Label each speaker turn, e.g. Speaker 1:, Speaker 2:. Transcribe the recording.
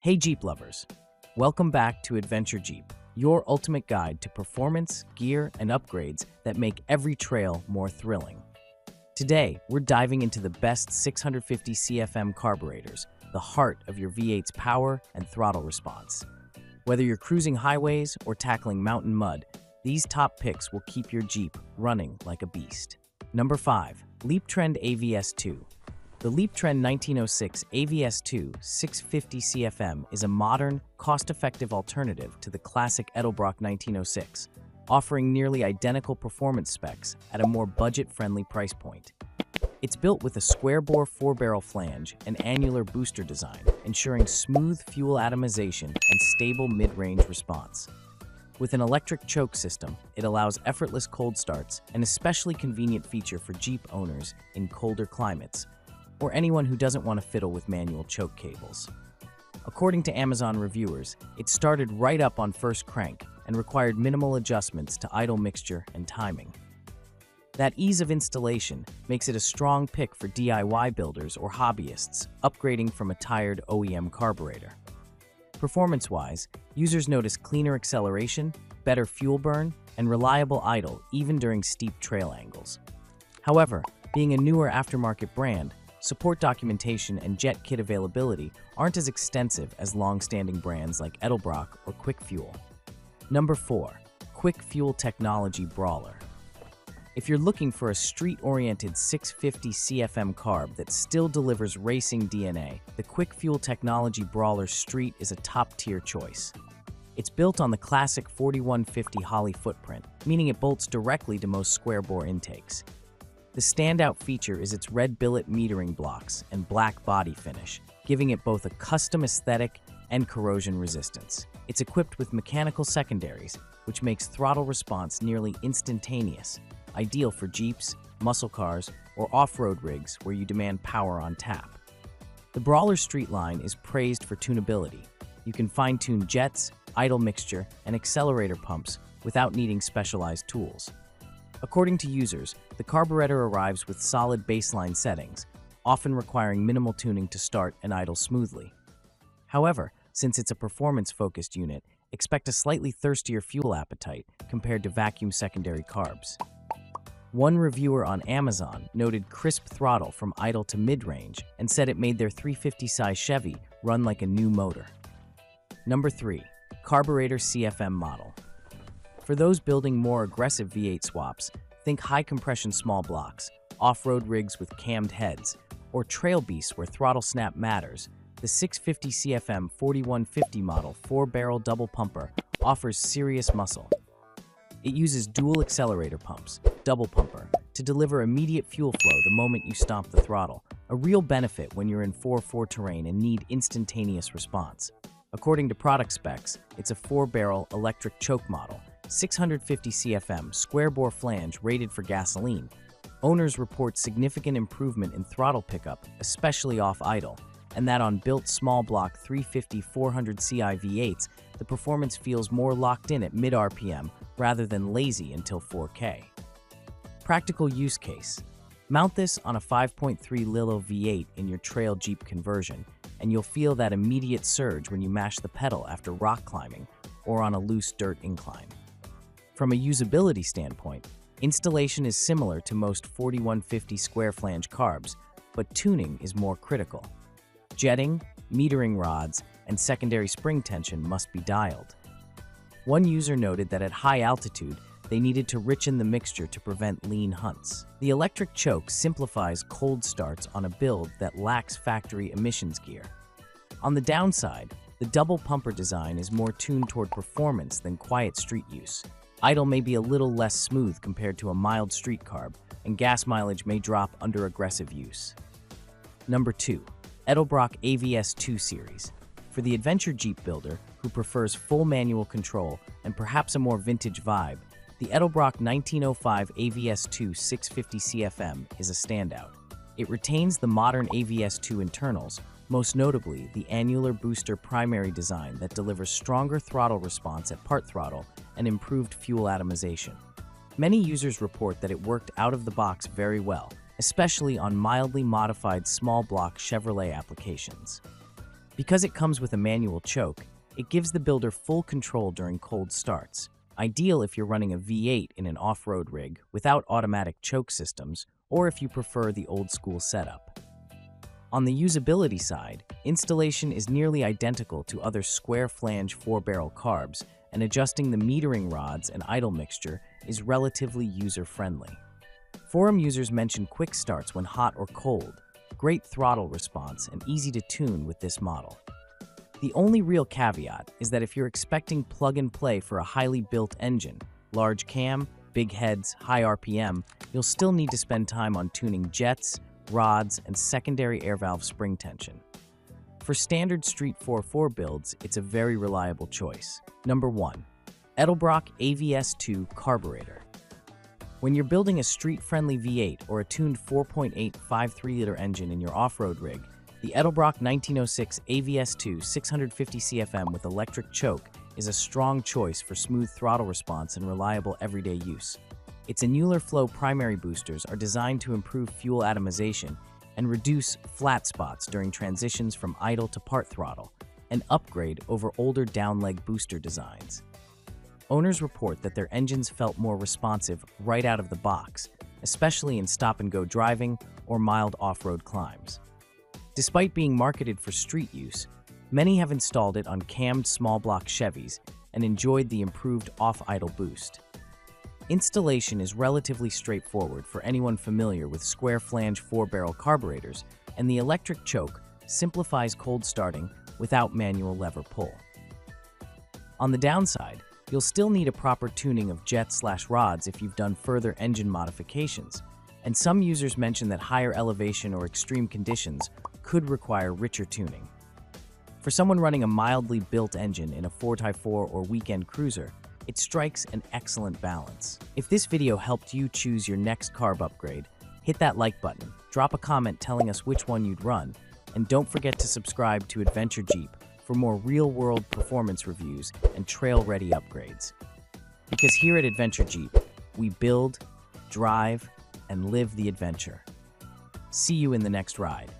Speaker 1: Hey Jeep lovers! Welcome back to Adventure Jeep, your ultimate guide to performance, gear, and upgrades that make every trail more thrilling. Today, we're diving into the best 650 CFM carburetors, the heart of your V8's power and throttle response. Whether you're cruising highways or tackling mountain mud, these top picks will keep your Jeep running like a beast. Number 5. Leaptrend AVS2. The Leaptrend 1906 AVS2 650 CFM is a modern, cost-effective alternative to the classic Edelbrock 1906, offering nearly identical performance specs at a more budget-friendly price point. It's built with a square-bore 4-barrel flange and annular booster design, ensuring smooth fuel atomization and stable mid-range response. With an electric choke system, it allows effortless cold starts, an especially convenient feature for Jeep owners in colder climates, or anyone who doesn't want to fiddle with manual choke cables. According to Amazon reviewers, it started right up on first crank and required minimal adjustments to idle mixture and timing. That ease of installation makes it a strong pick for DIY builders or hobbyists upgrading from a tired OEM carburetor. Performance-wise, users notice cleaner acceleration, better fuel burn, and reliable idle even during steep trail angles. However, being a newer aftermarket brand, support documentation and jet kit availability aren't as extensive as long-standing brands like Edelbrock or Quick Fuel. Number 4. Quick Fuel Technology Brawler. If you're looking for a street-oriented 650 CFM carb that still delivers racing DNA, the Quick Fuel Technology Brawler Street is a top-tier choice. It's built on the classic 4150 Holley footprint, meaning it bolts directly to most square-bore intakes. The standout feature is its red billet metering blocks and black body finish, giving it both a custom aesthetic and corrosion resistance. It's equipped with mechanical secondaries, which makes throttle response nearly instantaneous, ideal for Jeeps, muscle cars, or off-road rigs where you demand power on tap. The Brawler Street line is praised for tunability. You can fine-tune jets, idle mixture, and accelerator pumps without needing specialized tools. According to users, the carburetor arrives with solid baseline settings, often requiring minimal tuning to start and idle smoothly. However, since it's a performance-focused unit, expect a slightly thirstier fuel appetite compared to vacuum secondary carbs. One reviewer on Amazon noted crisp throttle from idle to mid-range and said it made their 350 size Chevy run like a new motor. Number 3. Carburetor CFM Model. For those building more aggressive V8 swaps, think high-compression small blocks, off-road rigs with cammed heads, or trail beasts where throttle snap matters. The 650 CFM 4150 model 4-barrel double pumper offers serious muscle. It uses dual accelerator pumps, double pumper, to deliver immediate fuel flow the moment you stomp the throttle, a real benefit when you're in 4x4 terrain and need instantaneous response. According to product specs, it's a 4-barrel electric choke model, 650 CFM square-bore flange rated for gasoline. Owners report significant improvement in throttle pickup, especially off idle, and that on built small block 350 400 CI V8s, the performance feels more locked in at mid-RPM rather than lazy until 4K. Practical use case. Mount this on a 5.3 Lilo V8 in your trail Jeep conversion, and you'll feel that immediate surge when you mash the pedal after rock climbing or on a loose dirt incline. From a usability standpoint, installation is similar to most 4150 square flange carbs, but tuning is more critical. Jetting, metering rods, and secondary spring tension must be dialed. One user noted that at high altitude, they needed to richen the mixture to prevent lean hunts. The electric choke simplifies cold starts on a build that lacks factory emissions gear. On the downside, the double pumper design is more tuned toward performance than quiet street use. Idle may be a little less smooth compared to a mild street carb, and gas mileage may drop under aggressive use. Number 2. Edelbrock AVS2 Series. For the adventure Jeep builder who prefers full manual control and perhaps a more vintage vibe, the Edelbrock 1905 AVS2 650 CFM is a standout. It retains the modern AVS2 internals, most notably the annular booster primary design that delivers stronger throttle response at part throttle and improved fuel atomization. Many users report that it worked out of the box very well, especially on mildly modified small block Chevrolet applications. Because it comes with a manual choke, it gives the builder full control during cold starts, ideal if you're running a V8 in an off-road rig without automatic choke systems, or if you prefer the old-school setup. On the usability side, installation is nearly identical to other square-flange 4-barrel carbs, and adjusting the metering rods and idle mixture is relatively user-friendly. Forum users mention quick starts when hot or cold, great throttle response, and easy to tune with this model. The only real caveat is that if you're expecting plug-and-play for a highly built engine, large cam, big heads, high RPM, you'll still need to spend time on tuning jets, rods, and secondary air valve spring tension. For standard Street 4.4 builds, it's a very reliable choice. Number 1. Edelbrock AVS2 Carburetor. When you're building a street-friendly V8 or a tuned 4.8 5.3-liter engine in your off-road rig, the Edelbrock 1906 AVS2 650 CFM with electric choke is a strong choice for smooth throttle response and reliable everyday use. Its annular flow primary boosters are designed to improve fuel atomization and reduce flat spots during transitions from idle to part throttle, an upgrade over older downleg booster designs. Owners report that their engines felt more responsive right out of the box, especially in stop-and-go driving or mild off-road climbs. Despite being marketed for street use, many have installed it on cammed small-block Chevys and enjoyed the improved off-idle boost. Installation is relatively straightforward for anyone familiar with square-flange 4-barrel carburetors, and the electric choke simplifies cold starting without manual lever pull. On the downside, you'll still need a proper tuning of jets/rods if you've done further engine modifications, and some users mention that higher elevation or extreme conditions could require richer tuning. For someone running a mildly built engine in a 4x4 or weekend cruiser, it strikes an excellent balance. If this video helped you choose your next carb upgrade, hit that like button, drop a comment telling us which one you'd run, and don't forget to subscribe to Adventure Jeep for more real-world performance reviews and trail-ready upgrades. Because here at Adventure Jeep, we build, drive, and live the adventure. See you in the next ride.